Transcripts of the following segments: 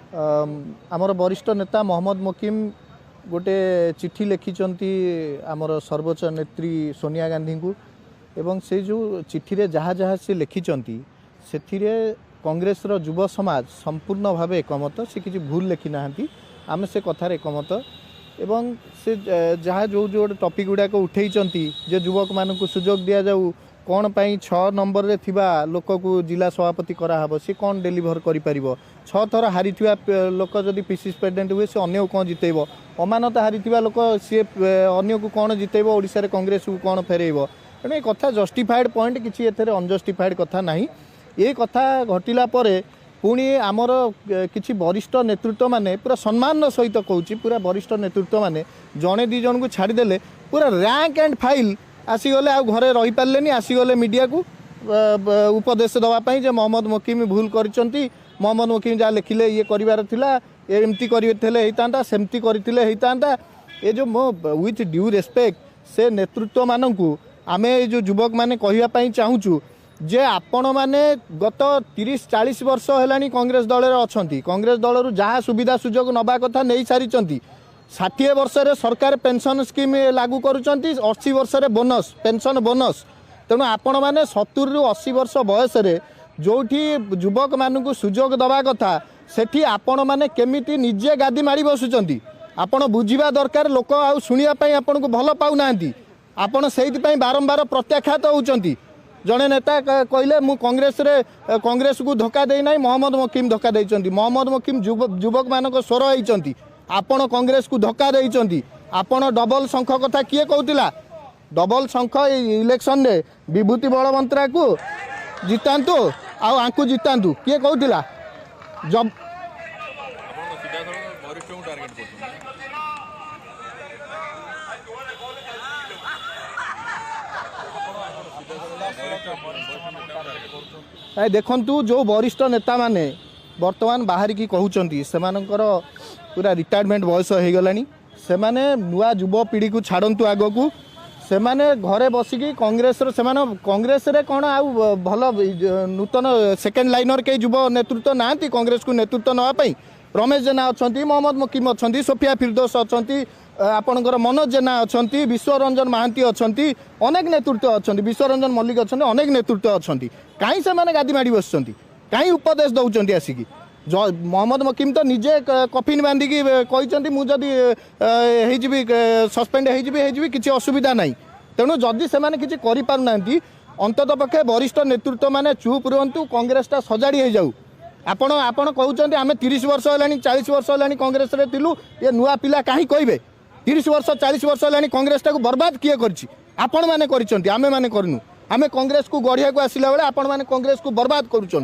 आमर वरिष्ठ नेता मोहम्मद मोकिम गोटे चिट्ठी लिखिं आमर सर्वोच्च नेत्री सोनिया गांधी को एवं से जो चिट्ठी रे जहाँ जहाँ से लिखिं से कांग्रेस रो युव समाज संपूर्ण भाव एकमत से किसी भूल लिखि ना आम से कथार एकमत एवं से जहाँ जो जो टॉपिक गुड़ाक उठे जे युवक मानक सुजोग दि जाऊ कौन पाई 6 नंबर रे थिबा लोक को जिला सभापति कराहब सी कौन डेलीवर करिपारिब 6 थर हारी लोक जदि पीसीसी प्रेसिडेंट हुए से अन्य कौन जितेब अमानता हारी लोक सी अन्य को कौन जितेब ओडिशा रे कांग्रेस को कौन फेरेब तेणु ये कथा जस्टिफाइड पॉइंट किसी एथरे अनजस्टिफाइड कथा नहीं ये कथा घटिला परे पुणी आमर किसी वरिष्ठ नेतृत्व माने पूरा सम्मान सहित कहूँ पूरा वरिष्ठ नेतृत्व माने जड़े दी जन को छाड़देले पूरा रैंक एंड फाइल आसीगले आ घरे रही पारे आसीगले मीडिया को उपदेश दवापाई जे मोहम्मद मोकिम भूल करिसेंती मोहम्मद मोकिम जहाँ लिखिले ये करार थिला एमती करता सेमती करते ये जो मो विथ ड्यू रेस्पेक्ट से नेतृत्व मानू आमे जो युवक माने कहवाई चाहूँ जे आपण माने गत 30-40 वर्ष है कांग्रेस दल अच्छा कांग्रेस दल जहाँ सुविधा सुजोग नवा कथा नहीं सारी 60 वर्ष रे सरकार पेंशन स्कीम लागू करुँच 80 वर्ष रे बोनस पेंशन बोनस तेणु आपण मैंने 70 ରୁ 80 वर्ष बयस जोठी युवक मानू सुजोग दवा कथा सेठी आपण मैंने केमिति निजे गादी माड़ी बसुंट आपण बुझा दरकार लोक आउ शुणापी आपन को भल पाऊना आपण से बारंबार प्रत्याख्यात होती जड़े नेता कहले मु कांग्रेस को धोखा देना मोहम्मद मोकिम धोखा देइचंती मोहम्मद मोकिम युवक मानक स्वर होइचंती आपण कांग्रेस को धोखा देइचंती आपण डबल शंख कथा किए कहूतिला डबल शंख इलेक्शन रे विभूति बलवंतरा को जितांतु आंकु जितांतु किए कहूतिला जब देखंतु जो वरिष्ठ नेता माने वर्तमान बाहर की कहउचंती सेमानकर पूरा रिटायरमेंट बयस हो गलानी सेमाने नुआ युव पीढ़ी को छाड़ंतु आगो को सेमाने घरे बसिकी कांग्रेस कांग्रेस रे कौन आउ भल नूतन सेकेंड लाइनर के युव नेतृत्व ना कांग्रेस को नेतृत्व नापी रमेश जेना अच्छा मोहम्मद मोकिम अच्छा सोफिया फिरदोस अच्छा आपणकर मनोज जेना अच्छा विश्वरंजन महांती अच्छा अनेक नेतृत्व अच्छा विश्वरंजन मल्लिक अच्छा अनेक नेतृत्व अच्छा कहीं से गादी माड़ी बस कहीं उपदेश दौरान आसिकी मोहम्मद मोकिम तो निजे कफिन बांधिकी कहते मुझे सस्पेंड हो किसी असुविधा ना तेणु जदि से किसी करना अंतत पक्षे वरिष्ठ नेतृत्व माने चुप रुहतु कांग्रेसटा सजाड़ी हो जाऊ आपण आपण कहते आम 30 वर्ष है 40 वर्ष है कांग्रेस रे थिलु ये नुआ पिला कहीं कहे 30 वर्ष 40 वर्ष है कांग्रेसटा को बर्बाद किए आपण मैंने कर आमे मैंने करनु आम कांग्रेस को गढ़िया को आसला बेले आपण मैंने कांग्रेस को बर्बाद करुँच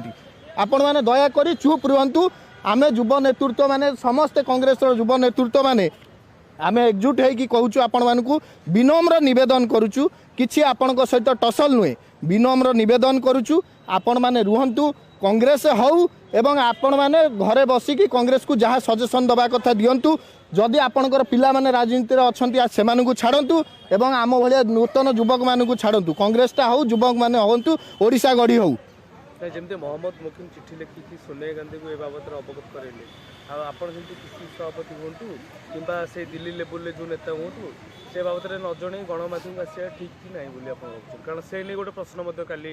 आपण मैंने दयाकोरी चुप रुहतु आम युव नेतृत्व माने समस्ते कांग्रेस युव नेतृत्व माने आम एकजुट होगी कहूँ आपण मानू विनम्र निवेदन करुचु किछि आपण सहित टसल नुहे विनम्र निवेदन करुचु आपण माने रुहतु कांग्रेस हऊ एवं आपण माने घरे बसिकी कांग्रेस को जहाँ सजेसन दबा कथा दिंतु जदि आपणकर पिला माने राजनीति अच्छा से छाड़तु एवं आम भाया नूतन युवक मानू छाड़तु कांग्रेसटा हऊ युवक मैंने हूँ ओडिशा गढ़ी हऊ जमती मोहम्मद मोकिम चिट्ठी लिखिकी सोनिया गांधी को बाबद अवगत करेंगे आपड़ जमी पीसीसी सभापति हूँ कि से दिल्ली लेवल जो नेता हूँ से बाबद न जन गणमाध्यम आसा ठीक कि ना बोली आप कारण से नहीं गोटे प्रश्न काली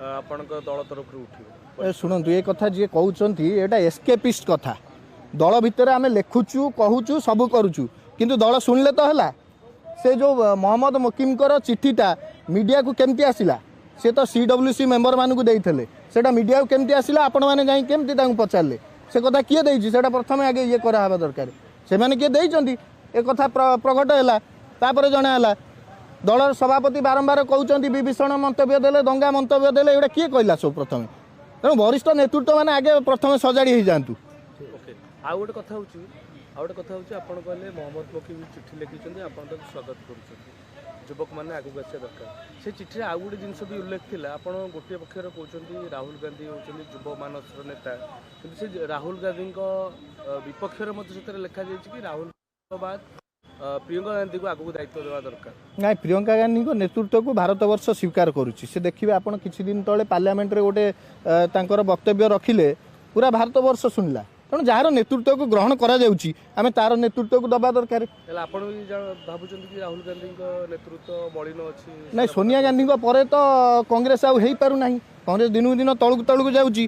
आपण दल तरफ उठे शुणु ये कथा जी कहते यहाँ एस्केपिस्ट कथा दल भितर आम लिखुचु कहूचु सब करुचु किंतु दल शुणिले तो है से जो मोहम्मद मोकिमकर चिट्ठीटा मीडिया को केमती आसला सी तो CWC मेंबर मानू देते सेटा मीडिया को केमती आसला आपण मैंने जाई केमती पचारे से कथा किए देछि सेटा प्रथम आगे ये करावा दरकार से माने किए देइचंती ए कथा प्रकट है तापर जणा है दलर सभापति बारंबार कहते विभीषण मंतव्य देले दंगा मंतव्य देले एटा किए कहला सब प्रथम तेणु वरिष्ठ नेतृत्व माने आगे प्रथम सजाड़ी हो जातु आउ गोटे कथा आपन कहले मोहम्मद मोकिम चिट्ठी लिखिछन्ती आपन तो स्वागत करूछन्ती युवक मैंने आगे आसा दरकार से चिठी आउ गोटे जिनस भी उल्लेख थिला आपन गोटे पक्षर कहते राहुल गांधी होउछन्ती युव मानस नेता कि से राहुल गांधी विपक्षर लिखा जाए कि राहुल बाद प्रियंका गांधी को आगू दायित्व देवा दरकार ना प्रियंका गांधी को नेतृत्व को भारत वर्ष स्वीकार करुच्ची से देखिए आपड़ किछि दिन तले पार्लियामेंट रे गोटे वक्तव्य रखिले पूरा भारत वर्ष शुणिला ତେଣୁ ଯାହାର ନେତୃତ୍ୱକୁ ଗ୍ରହଣ କରାଯାଉଛି ଆମେ ତାର ନେତୃତ୍ୱକୁ ଦେବା ଦରକାର। ହେଲେ ଆପଣ ବି ଭାବୁଛନ୍ତି କି ରାହୁଲ ଗାନ୍ଧୀଙ୍କ ନେତୃତ୍ୱ ମଳିନ ଅଛି? ନାଇଁ, ସୋନିଆ ଗାନ୍ଧୀଙ୍କ ପରେ ତ କଂଗ୍ରେସ ଆଉ ହେଇପାରୁନାହିଁ। କଂଗ୍ରେସ ଦିନକୁ ଦିନ ତଳକୁ ତଳକୁ ଯାଉଛି।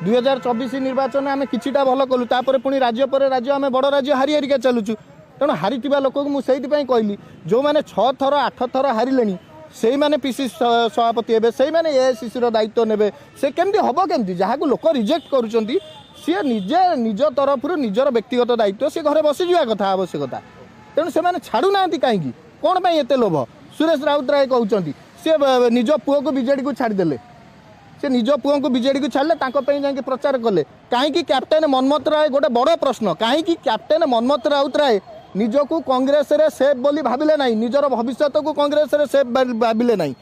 2024 ନିର୍ବାଚନ ଆମେ କିଛିଟା ଭଲ କଲୁ, ତାପରେ ପୁଣି ରାଜ୍ୟ ପରେ ରାଜ୍ୟ ଆମେ ବଡ଼ ରାଜ୍ୟ ହାରି ହାରିକା ଚାଲୁଛୁ। ତେଣୁ ହାରିଥିବା ଲୋକକୁ ମୁଁ ସେଇଥିପାଇଁ କହିଲି, ଯେଉଁମାନେ 6 ଥର 8 ଥର ହାରିଲେଣି ସେଇମାନେ ପିସିସି ସଭାପତି ହେବେ, ସେଇମାନେ ଏଆଇସିସିର ଦାୟିତ୍ୱ ନେବେ। ସେ କେମିତି ହେବ? କେମିତି? ଯାହାକୁ ଲୋକ ରିଜେକ୍ଟ କରୁଛନ୍ତି ସିଏ ନିଜେ ନିଜ ତରଫରୁ ନିଜର ବ୍ୟକ୍ତିଗତ ଦାୟିତ୍ୱ ସିଏ ଘରେ ବସିଯିବା କଥା ଆବଶ୍ୟକତା। ତେଣୁ ସେମାନେ ଛାଡ଼ୁନାହାନ୍ତି କାହିଁକି? କ'ଣ ପାଇଁ ଏତେ ଲୋଭ? ସୁରେଶ ରାଉତରାୟ କହୁଛନ୍ତି ସିଏ ନିଜ ପୁଅକୁ ବିଜେଡ଼ିକୁ ଛାଡ଼ିଦେଲେ, ସେ ନିଜ ପୁଅଙ୍କୁ ବିଜେଡ଼ିକୁ ଛାଡ଼ିଲେ, ତାଙ୍କ ପାଇଁ ଯାଇକି ପ୍ରଚାର କଲେ। କାହିଁକି କ୍ୟାପ୍ଟେନ୍ ମନ୍ମଥ ରାୟ, ଗୋଟେ ବଡ଼ ପ୍ରଶ୍ନ, କାହିଁକି କ୍ୟାପ୍ଟେନ୍ ମନ୍ମଥ ରାଉତରାୟ ନିଜକୁ କଂଗ୍ରେସରେ ସେଫ୍ ବୋଲି ଭାବିଲେ ନାହିଁ, ନିଜର ଭବିଷ୍ୟତକୁ କଂଗ୍ରେସରେ ସେଫ୍ ଭାବିଲେ ନାହିଁ?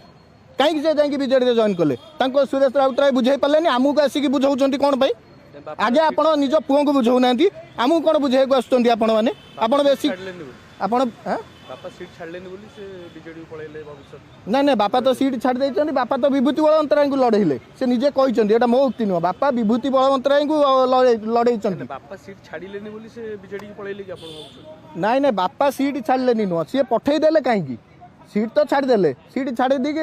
କାହିଁକି ସେ ଯାଇକି ବିଜେଡ଼ିରେ ଜଏନ୍ କଲେ? ତାଙ୍କୁ ସୁରେଶ ରାଉତରାୟ ବୁଝାଇ ପାରିଲେନି, ଆମକୁ ଆସିକି ବୁଝାଉଛନ୍ତି କ'ଣ ପାଇଁ? ଆଗେ ଆପଣ ନିଜ ପୁଅଙ୍କୁ ବୁଝାଉନାହାନ୍ତି, ଆମକୁ କ'ଣ ବୁଝାଇବାକୁ ଆସୁଛନ୍ତି ଆପଣମାନେ? ଆପଣ ବେଶୀ ଆପଣ ବାପା ସିଟ୍ ଛାଡ଼ିଲେନି ବୋଲି ସେ ବିଜେଡିକୁ ପଳେଇଲେ ଭବିଷ୍ୟତ? ନାଇଁ ନାଇଁ, ବାପା ତ ସିଟ୍ ଛାଡ଼ି ଦେଇଛନ୍ତି। ବାପା ତ ବିଭୂତି ବଳବନ୍ତରାୟଙ୍କୁ ଲଢ଼େଇଲେ, ସେ ନିଜେ କହିଛନ୍ତି, ଏଇଟା ମୋ ଉକ୍ତି ନୁହଁ, ବାପା ବିଭୂତି ବଳବନ୍ତରାୟଙ୍କୁ ଲଢ଼େଇଛନ୍ତି। ବାପା ସିଟ୍ ଛାଡ଼ିଲେନି ବୋଲି ସେ ବିଜେଡିକୁ ପଳେଇଲେ କି ଆପଣ ଭାବୁଛନ୍ତି? ନାଇଁ ନାଇଁ, ବାପା ସିଟ୍ ଛାଡ଼ିଲେନି ନୁହଁ, ସିଏ ପଠେଇଦେଲେ। କାହିଁକି? ସିଟ୍ ତ ଛାଡ଼ିଦେଲେ, ସିଟ୍ ଛାଡ଼ି ଦେଇକି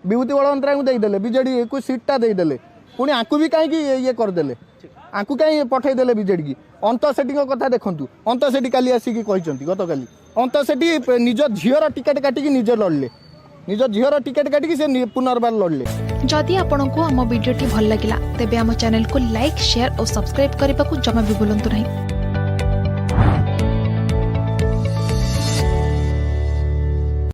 ବିଭୂତି ବଳବନ୍ତରାୟଙ୍କୁ ଦେଇଦେଲେ, ବିଜେଡ଼ିକୁ ସିଟ୍ଟା ଦେଇଦେଲେ, ପୁଣି ଆଙ୍କୁ ବି କାହିଁକି ଇଏ କରିଦେଲେ? ଆଙ୍କୁ କାହିଁ ପଠେଇଦେଲେ ବିଜେଡ଼ିକି? ଅନ୍ତ ସେଠୀଙ୍କ କଥା ଦେଖନ୍ତୁ, ଅନ୍ତ ସେଠୀ କାଲି ଆସିକି କହିଛନ୍ତି, ଗତକାଲି ଅନ୍ତ ସେଠୀ ନିଜ ଝିଅର ଟିକେଟ୍ କାଟିକି ନିଜେ ଲଢ଼ିଲେ, ନିଜ ଝିଅର ଟିକେଟ୍ କାଟିକି ସେ ପୁନର୍ବାର ଲଢ଼ିଲେ। जदि आपंक आम भिडी भल लगा तेब आम चैनल को लाइक शेयर और सब्सक्राइब करने को जमा भी भूलु नहीं।